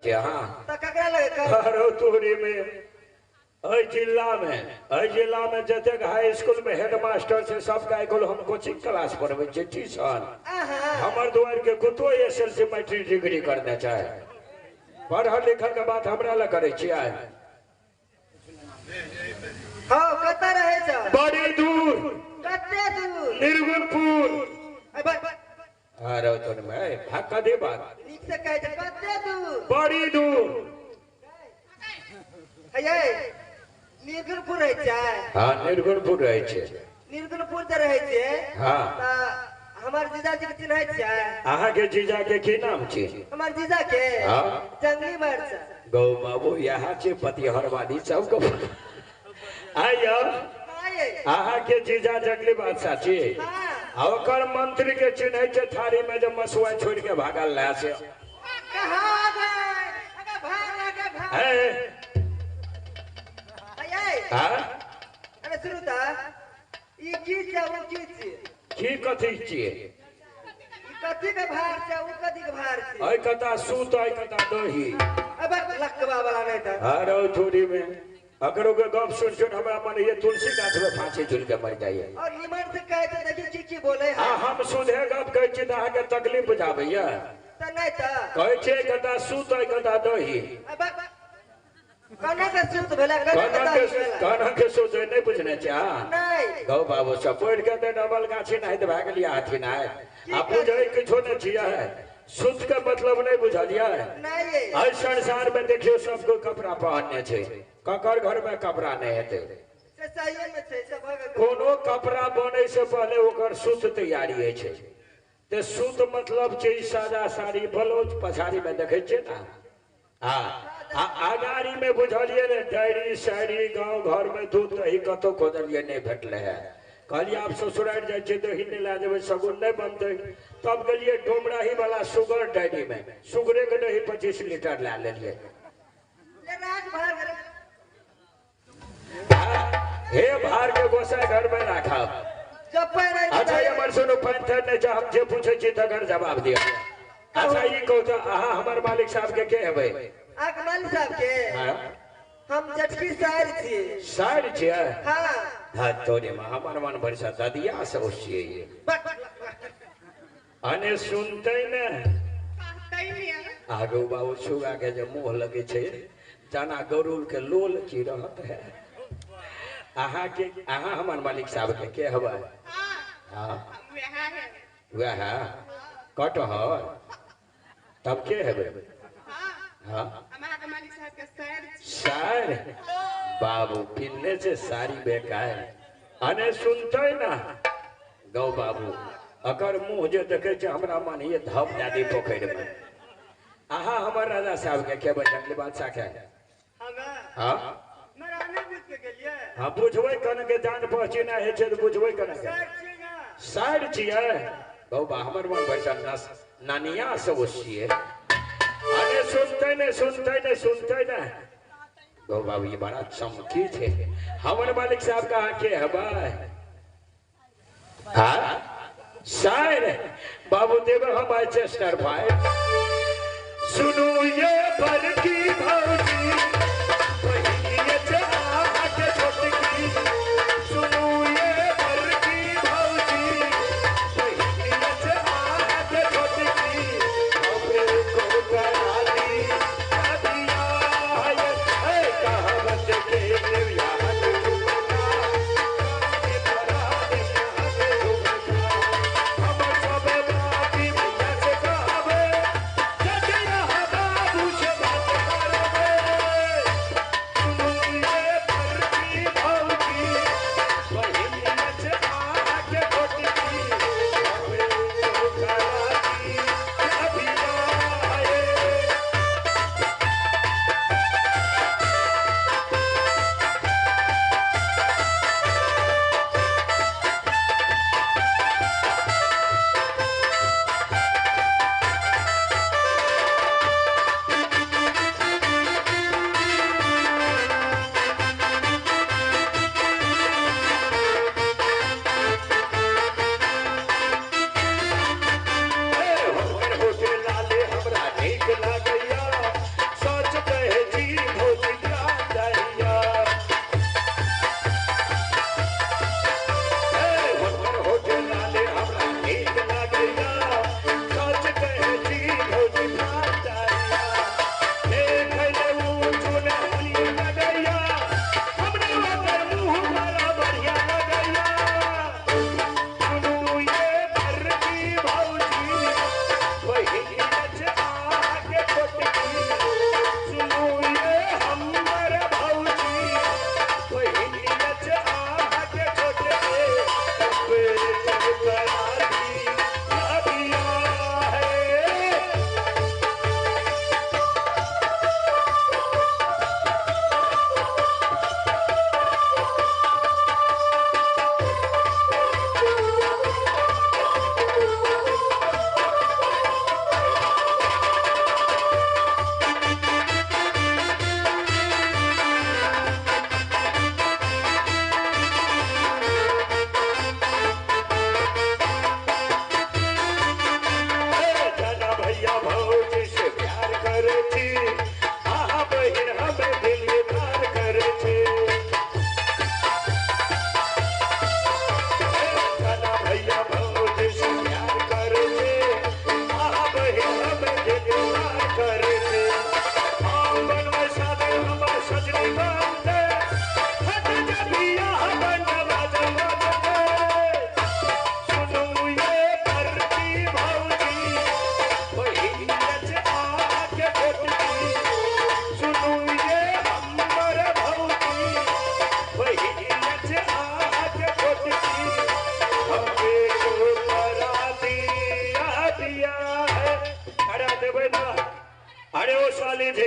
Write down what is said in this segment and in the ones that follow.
हाँ तो ककरा लगे कर अरे तोरी में जिला में जतक हाई स्कूल में हेडमास्टर से सब का एगो हम कोचिंग क्लास पढ़वे छे ट्यूशन हमर द्वार के कुतो एसएलसी मैट्रिक डिग्री करना चाहे पढ़ल लिखल के बात हमरा ल करे छियै हां कत रहे छ बड़ी दूर कते दूर निर्गुणपुर अरे तो मैं भाग दे बात ठीक से कह दे कते दूर बड़ी दूर हे निर्गुणपुर रहे छ हां निर्गुणपुर रहे छे निर्गुणपुर जे रहे छे हां हमार जीजा जी के चिन्है छ अहा के जीजा के की नाम छे हमार जीजा के हां जंगली मरचा गौ बाबू यहाँ छे पतिहरवादी सब को आयो अहा के जीजा जंगली बादशाह छे ओकर मंत्री के चिन्है छे थारी में जब मसुआ छोड़ के भागल ला से कहां गए भाग है हां अरे सुनु त ई की छै वो की छै की कथि छिए ई कथि के भार छै वो कथि के भार छै ओइ कता सूत ओइ कता दही अब लकवा वाला नहीं था अरे थोड़ी में अकरो के गप सुन हमरा मन ये तुलसी गाछ में फांसी झूल के मर जाइए और निमन से कह दे देखी की बोले हां हम सुधे गप कहै छी त अहा के तकलीफ बुझाबैया त नहीं त कहै छै कता सूत ओइ कता दही अब कने के सूत भेला कने के सूत नहीं बुझने छा नहीं गौ बाबू सब पढ़ के दे डबल गाछी नहीं त भाग लिया हाथी नहीं आ बुझै किछो नहीं छिया है सूत का मतलब नहीं बुझलिया नहीं आज संसार में देखियो सबको कपड़ा पहनने छे ककर घर में कपड़ा नहीं हेते से सही में छै सब कोनो कपड़ा बने से पहले ओकर सूत तैयारी है छे ते सूत मतलब छै सादा साड़ी ब्लाउज पछाड़ी में देखे छे ना हां आगारी में बुझलिए ने डायरी साड़ी गांव घर में दूध दही कतो खोजलिए नहीं भेटले है कहलिए आप ससुराल जाय छे दही नहीं ला देबे सगुन नहीं बनते तब गेलिए डोमराही वाला शुगर डायरी में शुगरे के दही 25 लीटर ला लेलिए ले रात भर हे भार के गोसाई घर में रखा जब पैर अच्छा ये मन सुनो पंथर ने जो हम जे पूछे छी तकर जवाब दिया अच्छा ये कहो तो आहा हमार मालिक साहब के हेबे अकमल साहब के हां हम जटकी शायर छी शायर छी हां हां तोरे में हमार मन भरसा ददिया से होशिए ये अने सुनते न कहतै नहीं आगो बाबू छुआ के जे मुंह लगे छे जना गरुड़ के लोल की रहत है आहा हमार मालिक साहब के हवा हां वह कटहर तब के हेबे हां हमारा के मालिक साहब के शायर बाबू पिन्ने से सारी बेकार अने सुनते ना गौ बाबू अगर मुंह जे देखे छे हमरा मन ये धप दादी पोखर में आहा हमर राजा साहब के जंगली बादशाह के हां मराने बुझ के गेलिए हां बुझबै कने के जान पहचान है छे तो बुझबै कने के शायर छिए गौ बा हमर मन भरसा नानिया से होशिए अरे सुनते न गौ बाबू ये बड़ा चमकी थे हमर मालिक साहब का के हवा हां शायर बाबू देव हम चेस्टर भाई सुनो ये बड़की भौजी पहिए जा के छोटकी सुनो ये बड़की भौजी पहिए जा के छोटकी अब को कराली दिया है कहावत के याद चुका के बड़ा हम सब बाकी भैया से कहबे जगह बाबू से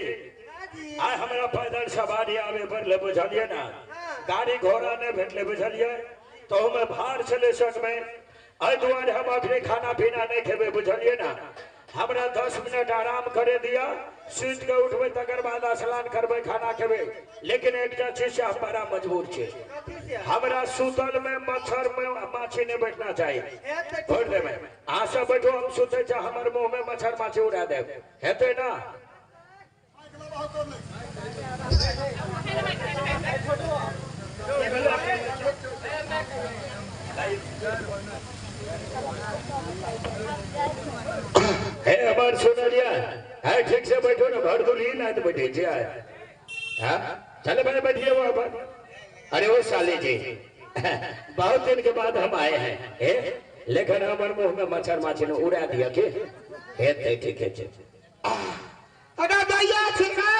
हाँ जी आ हमरा पैदल सवारी आवे पर ले बुझलिए ना हाँ। गाड़ी घोड़ा ने भेटले बुझलिए तो हमें भार चले सक में आई दुआरे हम अखरे खाना पीना नहीं खेबे बुझलिए ना हमरा 10 मिनट आराम करे दिया सुत के उठबे तकर बाद स्नान करबे खाना खेबे लेकिन एकटा चीज से हम बड़ा मजबूर छे कथी से हमरा सुतल में मच्छर में माछी नहीं बैठना चाहिए ए त भोर दे में अहाँ सब बैठो हम सुते छ हमर मुंह में मच्छर माछी उड़ा दे हेते ना हे हमार सुनलिया है ठीक से बैठो ना भर दूरी ना तो बैठे जे हां चले भाई बैठिए वो पर अरे वो साले जी बहुत दिन के बाद हम आए हैं हे लेकिन हमारे मुंह में मच्छर माछी ने उड़ा दिया के हे ठीक है अगर दैया छिकै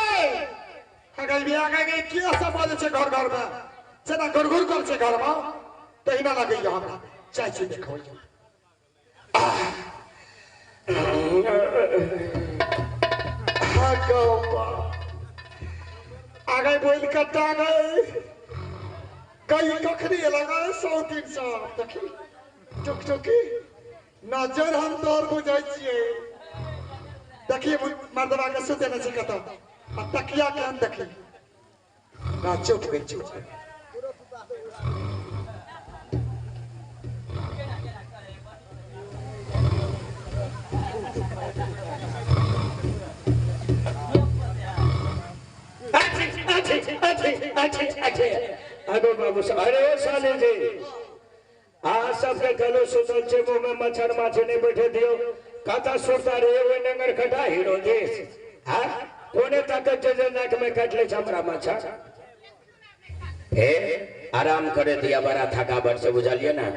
अगर बिया के के सब बोले छै घर घर में जेना गुरगुर कर छै घर में तहिना लगैया हमरा चाय छी देखो आगे बोल कट्टा गए कई कखरी लगा 100-300 देखी चुक चुकी नजर हम तोर बुझाई छियै देखिए मर्दवा के सुते न छै कत आ तकिया के हम देखी ना चुट गई चुट अगो बाबू साहब अरे साले जी आ सबके कलो सुतल छे मुंह में मच्छर माछी नहीं बैठे दियो काता सुरता रे ओए नंगर खटा हीरो देश हां कोने ताकत जे नाक में काट ले हमरा मच्छर ए आराम करे दिया बड़ा थकावट से बुझलिए ना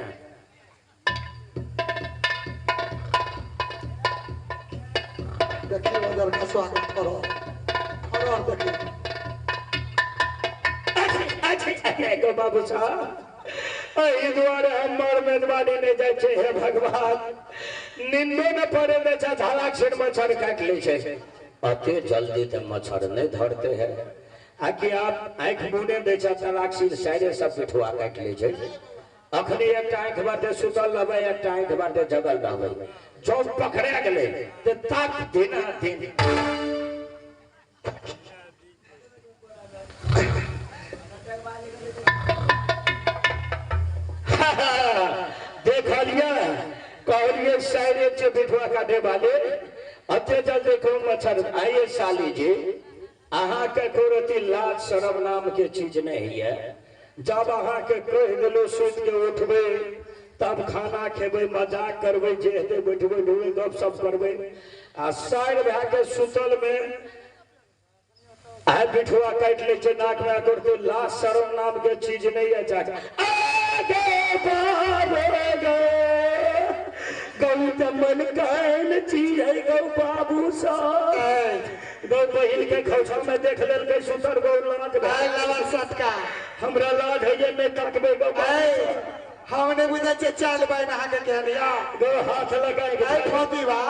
देखिए उधर का स्वागत करो और देखिए को बाबू साहब एहि दुआरे हमर मेजबानी नहीं जाय छे हे भगवान निंदो न पड़े में झालाक से मच्छर काट ले छे अते जल्दी तो मच्छर नहीं धरते हैं आकि आप आंख मुने दे छे तलाक से सारे सब पिठवा काट ले छे अखनी एक आंख बाटे सुतल रहबे एक आंख बाटे जगल रहबे जब पकड़े गेले ते ताक दिना दिन देखलिए कहलिए सारे से बिठवा काटे वाले अते जल्दी को मच्छर आइए साली जी अहाँ के कोरती लाज शरम नाम के चीज नहीं है जब अहाँ के कह दिलो सुत के उठबे तब खाना खेबे मजाक करबे जे हेते बैठबे ढूंढे गप सब करबे आ साइड भए के सुतल में आ बिठवा काट ले छे नाक में करते लाज शरम नाम के चीज नहीं है चाचा गौ तमन कहन चाहिए गौ बाबू साहब गौ बहिन के खौछा में देख लेल के सुतर गौ लाज भाई लाला सटका हमरा लाज है ये नहीं ताकबे गौ हमने बुझे छे चाल भाई नहा के कह दिया गौ हाथ लगाए भाई खोदी बा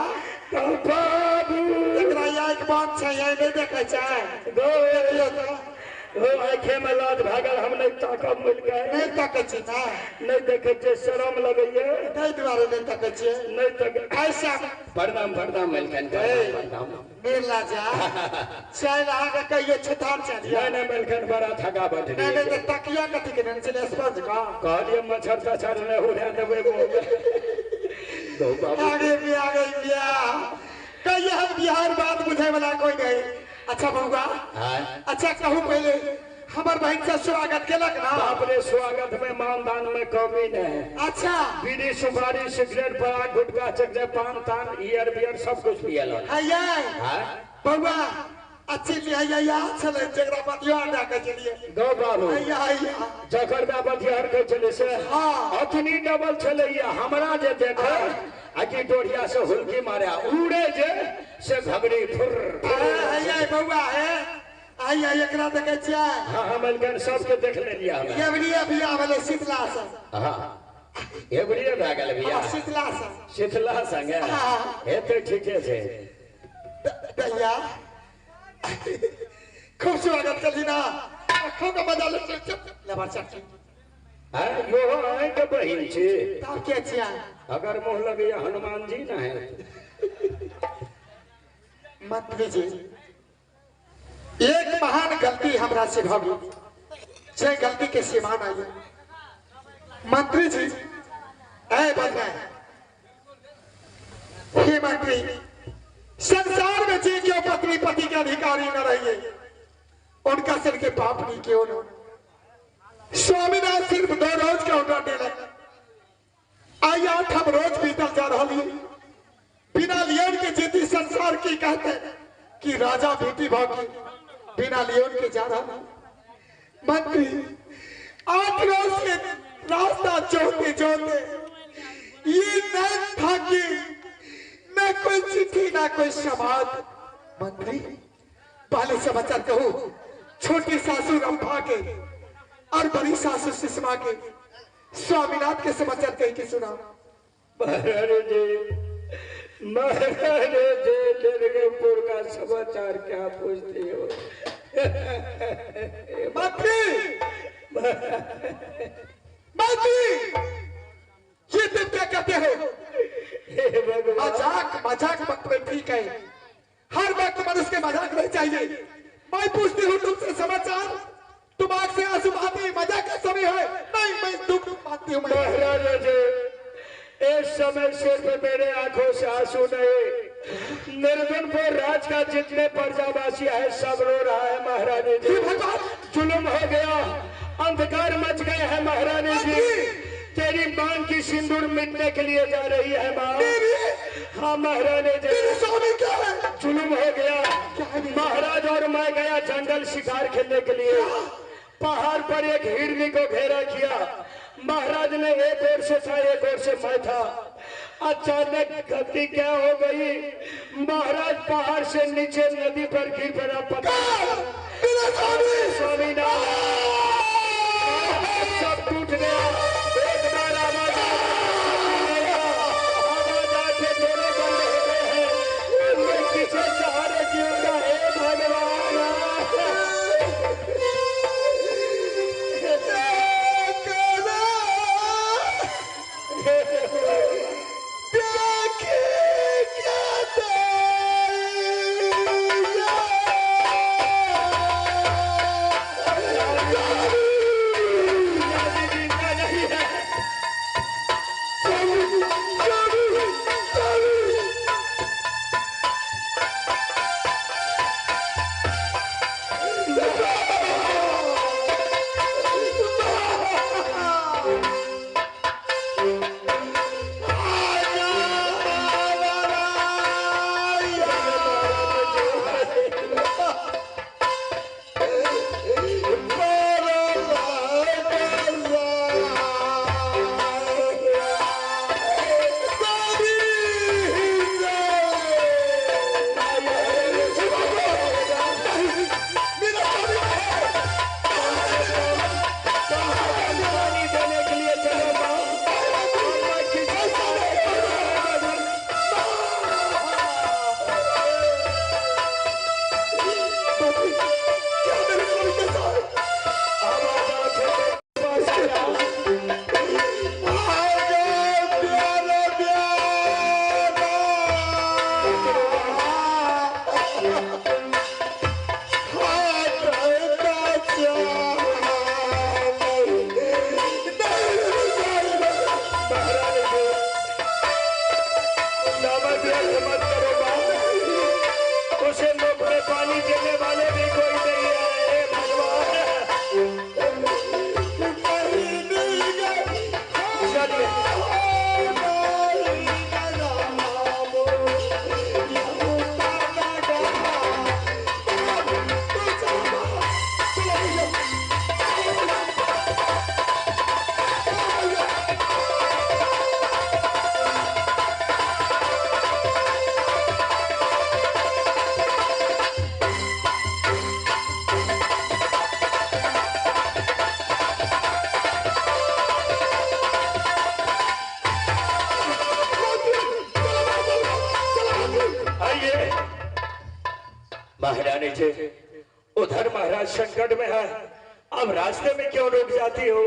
गौ बाबू एकरा एक बात छै ये नहीं देखे छै गौ देखियो तो हो आंखे में लाज भागल हम नहीं ताकब मिल गए नहीं ताके छी ना नहीं देखे छे शरम लगइए नहीं द्वारे नहीं ताके छी नहीं तक ऐसा प्रणाम मिलकन प्रणाम मेला जा चल आगे कहियो छतार चलिए नहीं मिलकन बड़ा थका बैठ नहीं तो तकिया कथि के नहीं चले स्पंज का कहलिए मच्छर तछर ने उड़ा देबे गो बाबू आगे बिया कहिए हम बिहार बात बुझे वाला कोई नहीं अच्छा बउआ हां अच्छा कहूं पहले हमर बहन से स्वागत केलक ना बाप रे स्वागत में मानदान में कमी नहीं अच्छा बीड़ी सुपारी सिगरेट पराग गुटखा चकरे पान तान ईयर बियर सब कुछ पियल हैया हां बउआ अच्छी लिया चले जगरा बतिया ना के चलिए गो बाबू हैया जकर का बतियार के चले से हां अतनी डबल चले हमरा जे देखे आकी डोरिया से हुलकी मारे उड़े जे से घगड़ी फुर हैया बउआ है हैया एकरा देखे छियै हां मिलकन सबके देख ले लिया हम ये बढ़िया बिया वाले शीतला से हां एबरिए भए गेल बिया शीतला से शीतला संगे हे तो ठीके छै दैया खूब स्वागत कर ली ना आँखों का मजा ले लबर चाची यो है के बहिन छे ताव के छिया अगर मोह लगे हनुमान जी ना है मंत्री जी एक महान गलती हमरा से भगी जे गलती के सीमा नहीं है मंत्री जी ऐ बंदा हे मंत्री संसार में जी क्यों पत्नी पति के अधिकारी न रहिए उनका सिर के पाप नहीं क्यों न स्वामीनाथ सिर्फ 2 रोज का ऑर्डर देने आई 8 रोज बीतल जा रहा है बिना लियोन के जीती संसार की कहते कि राजा बेटी भागी बिना लियोन के जा रहा मंत्री 8 रोज के रास्ता जोते जोते ये नहीं था कि न कोई चिट्ठी ना कोई समाद मंत्री पहले समाचार कहूं छोटी सासू रंभा के और बड़ी सासू सुषमा के स्वामीनाथ के समाचार कह के सुना महाराज जी दुर्गापुर का समाचार क्या पूछते हो मंत्री मंत्री ये तुम क्या कहते हो मजाक मजाक वक्त में ठीक है हर वक्त मनुष्य के मजाक नहीं चाहिए मैं पूछती हूँ तुमसे समाचार तुम आंख से आंसू बहाते मजाक का समय है नहीं मैं दुख मानती हूँ महाराज जी इस समय सिर्फ मेरे आंखों से आंसू नहीं निर्गुणपुर राज का जितने प्रजावासी है सब रो रहा है महारानी जी जुल्म हो गया अंधकार मच गए हैं महारानी जी तेरी मांग की सिंदूर मिटने के लिए जा रही है मां हाँ महारानी जी जुल्म हो गया महाराज और मैं गया जंगल शिकार खेलने के लिए पहाड़ पर एक हिरनी को घेरा किया महाराज ने एक ओर से था एक ओर से मैं था अचानक गति क्या हो गई महाराज पहाड़ से नीचे नदी पर गिर पड़ा पता स्वामीनाथ सब टूट गया एक बार आवाज आके दोनों बंद हो गए हैं मैं पीछे सहारे जीऊंगा हे भगवान उधर महाराज संकट में है, अब रास्ते में क्यों रुक जाती हो?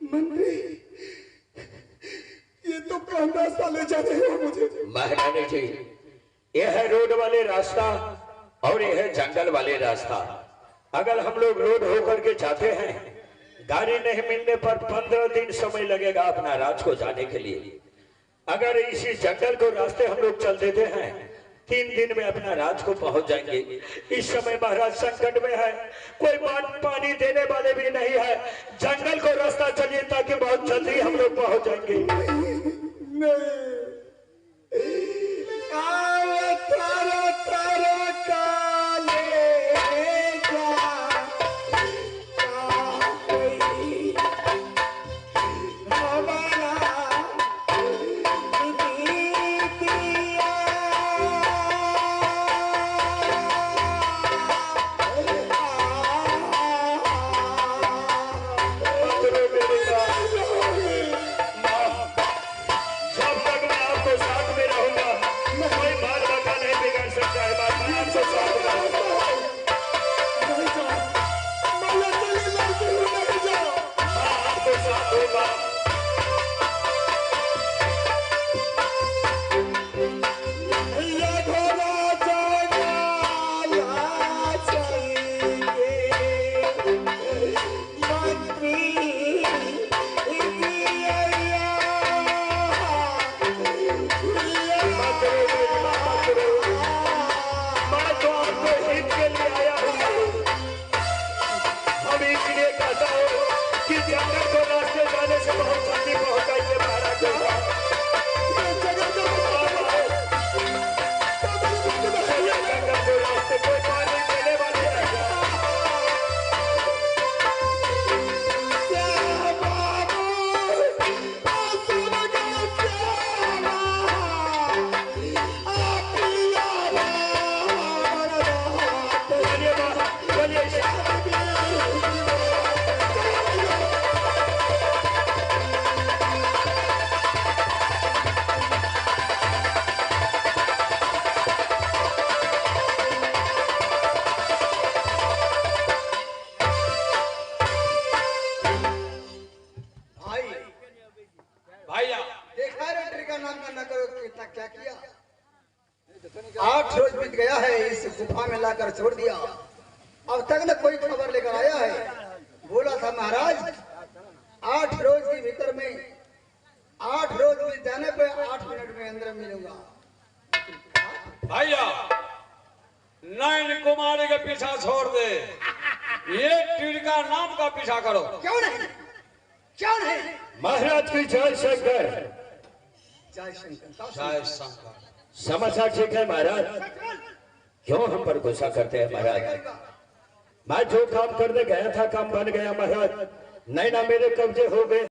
मंत्री, ये तो कहना सा ले जा रहे हो मुझे। महारानी जी, यह है रोड वाले रास्ता और यह है जंगल वाले रास्ता। अगर हम लोग रोड होकर के जाते हैं, गाड़ी नहीं मिलने पर 15 दिन समय लगेगा अपना राज को जाने के लिए। अगर इसी जंगल को रास्ते हम लोग चल देते हैं, 3 दिन में अपना राज को पहुंच जाएंगे। इस समय महाराज संकट में है, कोई पानी देने वाले भी नहीं है। जंगल को रास्ता चलिए ताकि बहुत जल्दी हम लोग पहुंच जाएंगे। तारा तारा काले जा क्या किया? 8 रोज बीत गया है, इस गुफा में लाकर छोड़ दिया। अब तक न कोई खबर लेकर आया है। बोला था महाराज 8 रोज के भीतर में 8 रोज बीत जाने पे 8 मिनट में अंदर मिलूंगा। भैया नैन कुमारी के पीछा छोड़ दे, ये टिड़का नाम का पीछा करो। क्यों नहीं? क्यों नहीं? महाराज की जय शंकर। जय शंकर। जय शंकर। समाचार ठीक है महाराज? क्यों हम पर गुस्सा करते हैं महाराज? मैं जो काम करने गया था काम बन गया महाराज। नैना मेरे कब्जे हो गए।